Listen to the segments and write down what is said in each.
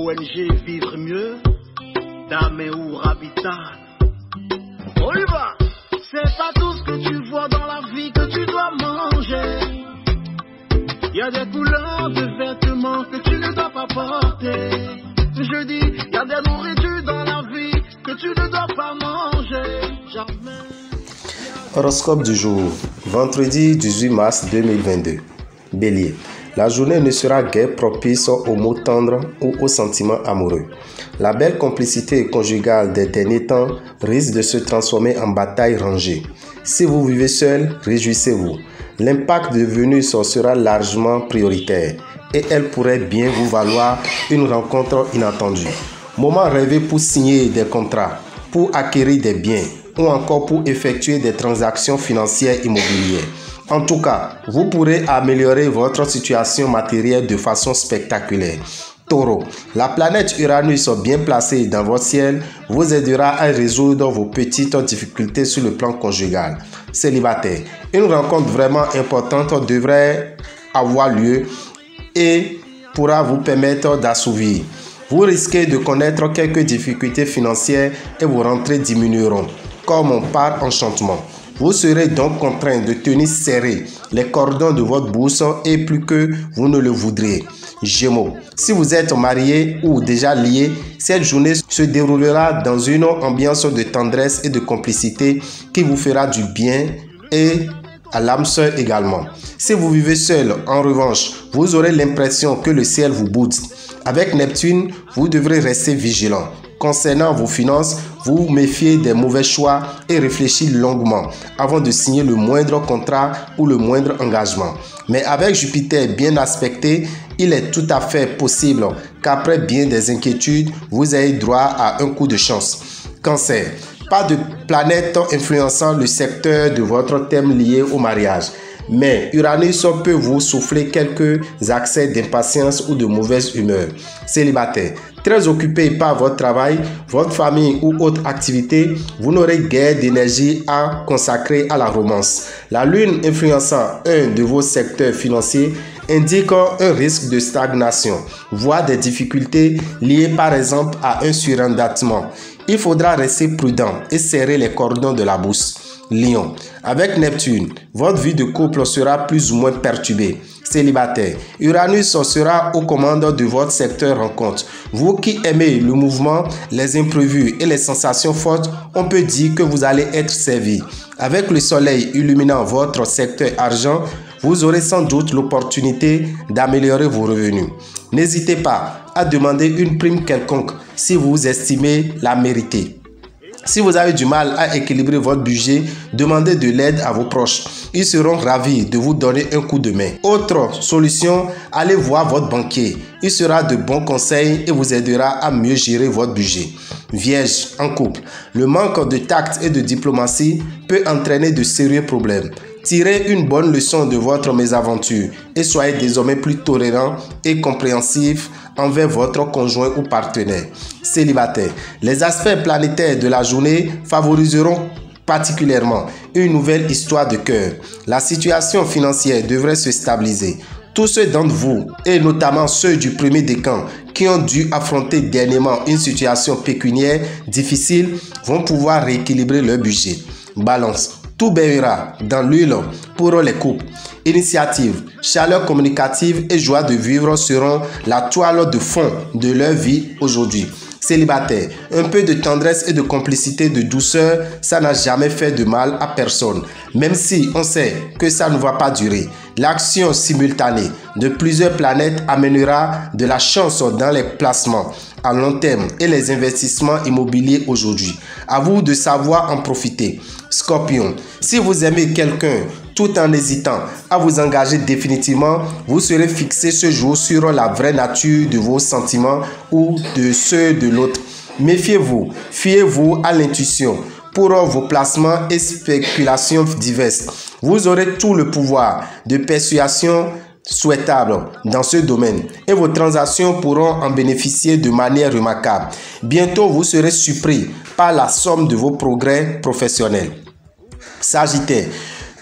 ONG Vivre Mieux, d'Améour Habitat. On y va! C'est pas tout ce que tu vois dans la vie que tu dois manger. Il y a des couleurs de vêtements que tu ne dois pas porter. Je dis, il y a des nourritures dans la vie que tu ne dois pas manger. Jamais. Horoscope du jour, vendredi 18 mars 2022. Bélier. La journée ne sera guère propice aux mots tendres ou aux sentiments amoureux. La belle complicité conjugale des derniers temps risque de se transformer en bataille rangée. Si vous vivez seul, réjouissez-vous. L'impact de Vénus sera largement prioritaire et elle pourrait bien vous valoir une rencontre inattendue. Moment rêvé pour signer des contrats, pour acquérir des biens ou encore pour effectuer des transactions financières immobilières. En tout cas, vous pourrez améliorer votre situation matérielle de façon spectaculaire. Taureau, la planète Uranus bien placée dans votre ciel vous aidera à résoudre vos petites difficultés sur le plan conjugal. Célibataire, une rencontre vraiment importante devrait avoir lieu et pourra vous permettre d'assouvir. Vous risquez de connaître quelques difficultés financières et vos rentrées diminueront, comme par enchantement. Vous serez donc contraint de tenir serré les cordons de votre bourse et plus que vous ne le voudriez. Gémeaux, si vous êtes marié ou déjà lié, cette journée se déroulera dans une ambiance de tendresse et de complicité qui vous fera du bien et à l'âme sœur également. Si vous vivez seul, en revanche, vous aurez l'impression que le ciel vous boude. Avec Neptune, vous devrez rester vigilant. Concernant vos finances, vous méfiez des mauvais choix et réfléchissez longuement avant de signer le moindre contrat ou le moindre engagement. Mais avec Jupiter bien aspecté, il est tout à fait possible qu'après bien des inquiétudes, vous ayez droit à un coup de chance. Cancer, pas de planète influençant le secteur de votre thème lié au mariage. Mais Uranus peut vous souffler quelques accès d'impatience ou de mauvaise humeur. Célibataire, très occupé par votre travail, votre famille ou autre activité, vous n'aurez guère d'énergie à consacrer à la romance. La lune influençant un de vos secteurs financiers indique un risque de stagnation, voire des difficultés liées par exemple à un surendettement. Il faudra rester prudent et serrer les cordons de la bourse. Lion, avec Neptune, votre vie de couple sera plus ou moins perturbée. Célibataire, Uranus sera aux commandes de votre secteur rencontre. Vous qui aimez le mouvement, les imprévus et les sensations fortes, on peut dire que vous allez être servi. Avec le soleil illuminant votre secteur argent, vous aurez sans doute l'opportunité d'améliorer vos revenus. N'hésitez pas à demander une prime quelconque si vous estimez la mériter. Si vous avez du mal à équilibrer votre budget, demandez de l'aide à vos proches. Ils seront ravis de vous donner un coup de main. Autre solution, allez voir votre banquier. Il sera de bons conseils et vous aidera à mieux gérer votre budget. Vierge, en couple, le manque de tact et de diplomatie peut entraîner de sérieux problèmes. Tirez une bonne leçon de votre mésaventure et soyez désormais plus tolérant et compréhensif envers votre conjoint ou partenaire. Célibataire, les aspects planétaires de la journée favoriseront particulièrement une nouvelle histoire de cœur. La situation financière devrait se stabiliser. Tous ceux d'entre vous, et notamment ceux du premier décan, qui ont dû affronter dernièrement une situation pécuniaire difficile, vont pouvoir rééquilibrer leur budget. Balance. Tout baignera dans l'huile pour les couples. Initiative, chaleur communicative et joie de vivre seront la toile de fond de leur vie aujourd'hui. Célibataire, un peu de tendresse et de complicité, de douceur, ça n'a jamais fait de mal à personne. Même si on sait que ça ne va pas durer. L'action simultanée de plusieurs planètes amènera de la chance dans les placements à long terme et les investissements immobiliers aujourd'hui. À vous de savoir en profiter. Scorpion, si vous aimez quelqu'un tout en hésitant à vous engager définitivement, vous serez fixé ce jour sur la vraie nature de vos sentiments ou de ceux de l'autre. Méfiez-vous, fiez-vous à l'intuition pour vos placements et spéculations diverses. Vous aurez tout le pouvoir de persuasion souhaitable dans ce domaine et vos transactions pourront en bénéficier de manière remarquable. Bientôt, vous serez surpris par la somme de vos progrès professionnels. Sagittaire,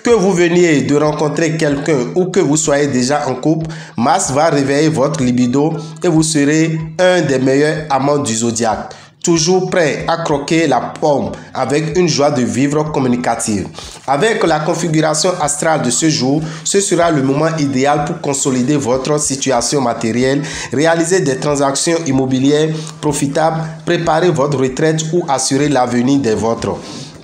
Que vous veniez de rencontrer quelqu'un ou que vous soyez déjà en couple, Mars va réveiller votre libido et vous serez un des meilleurs amants du zodiaque. Toujours prêt à croquer la pomme avec une joie de vivre communicative. Avec la configuration astrale de ce jour, ce sera le moment idéal pour consolider votre situation matérielle, réaliser des transactions immobilières profitables, préparer votre retraite ou assurer l'avenir des vôtres.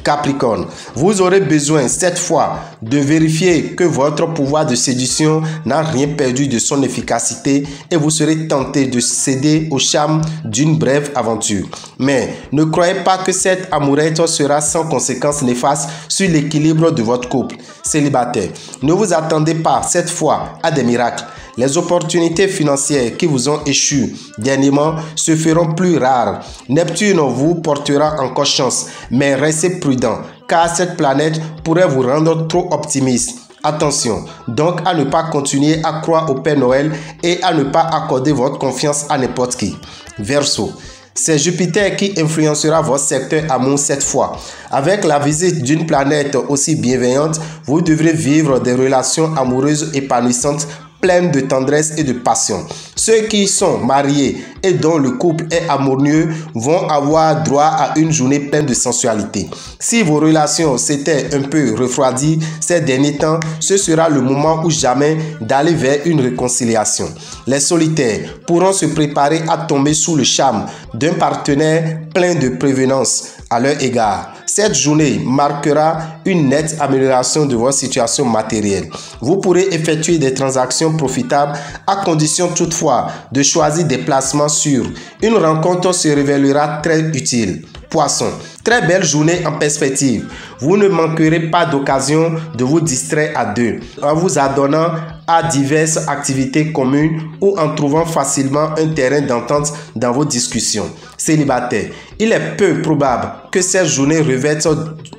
Capricorne, vous aurez besoin cette fois de vérifier que votre pouvoir de séduction n'a rien perdu de son efficacité et vous serez tenté de céder au charme d'une brève aventure. Mais ne croyez pas que cette amourette sera sans conséquences néfastes sur l'équilibre de votre couple. Célibataire, ne vous attendez pas cette fois à des miracles. Les opportunités financières qui vous ont échu dernièrement se feront plus rares. Neptune vous portera encore chance, mais restez prudent car cette planète pourrait vous rendre trop optimiste. Attention donc à ne pas continuer à croire au Père Noël et à ne pas accorder votre confiance à n'importe qui. Verseau, c'est Jupiter qui influencera votre secteur amour cette fois. Avec la visite d'une planète aussi bienveillante, vous devrez vivre des relations amoureuses épanouissantes pleines de tendresse et de passion. Ceux qui sont mariés et dont le couple est harmonieux vont avoir droit à une journée pleine de sensualité. Si vos relations s'étaient un peu refroidies ces derniers temps, ce sera le moment ou jamais d'aller vers une réconciliation. Les solitaires pourront se préparer à tomber sous le charme d'un partenaire plein de prévenance à leur égard. Cette journée marquera une nette amélioration de votre situation matérielle. Vous pourrez effectuer des transactions profitables à condition toutefois de choisir des placements sûrs. Une rencontre se révélera très utile. Poisson, très belle journée en perspective. Vous ne manquerez pas d'occasion de vous distraire à deux en vous adonnant à diverses activités communes ou en trouvant facilement un terrain d'entente dans vos discussions. Célibataire, il est peu probable que cette journée revête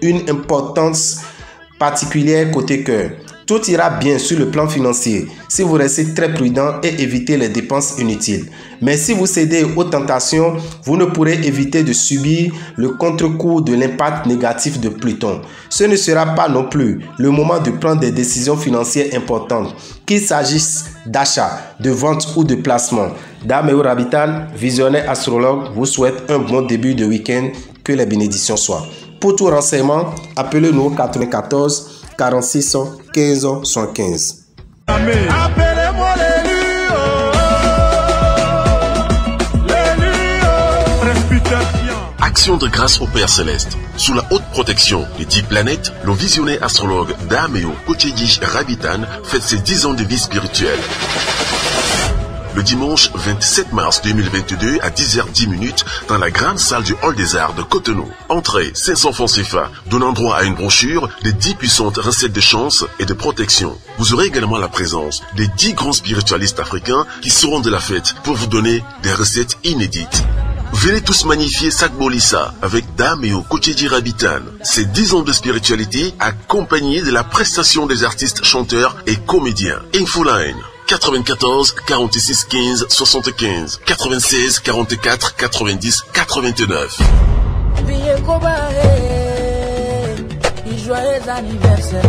une importance particulière côté cœur. Tout ira bien sur le plan financier si vous restez très prudent et évitez les dépenses inutiles. Mais si vous cédez aux tentations, vous ne pourrez éviter de subir le contre-coup de l'impact négatif de Pluton. Ce ne sera pas non plus le moment de prendre des décisions financières importantes, qu'il s'agisse d'achat, de vente ou de placement. Dame et Rabitan, visionnaire astrologue, vous souhaite un bon début de week-end. Que les bénédictions soient. Pour tout renseignement, appelez-nous au 94 46 15 75. Appelez-moi l'élu, Action de grâce au Père Céleste. Sous la haute protection des 10 planètes, le visionnaire astrologue Dameo Kocheji Rabitan fête ses 10 ans de vie spirituelle. Le dimanche 27 mars 2022 à 10h10 dans la grande salle du Hall des Arts de Cotonou. Entrée 500 francs CFA, donnant droit à une brochure des 10 puissantes recettes de chance et de protection. Vous aurez également la présence des 10 grands spiritualistes africains qui seront de la fête pour vous donner des recettes inédites. Venez tous magnifier Sakbolissa avec Dameo Kocheji Rabitan. Ces 10 ans de spiritualité accompagnés de la prestation des artistes, chanteurs et comédiens. Infoline 94 46 15 75 96 44 90 89. Joyeux anniversaire.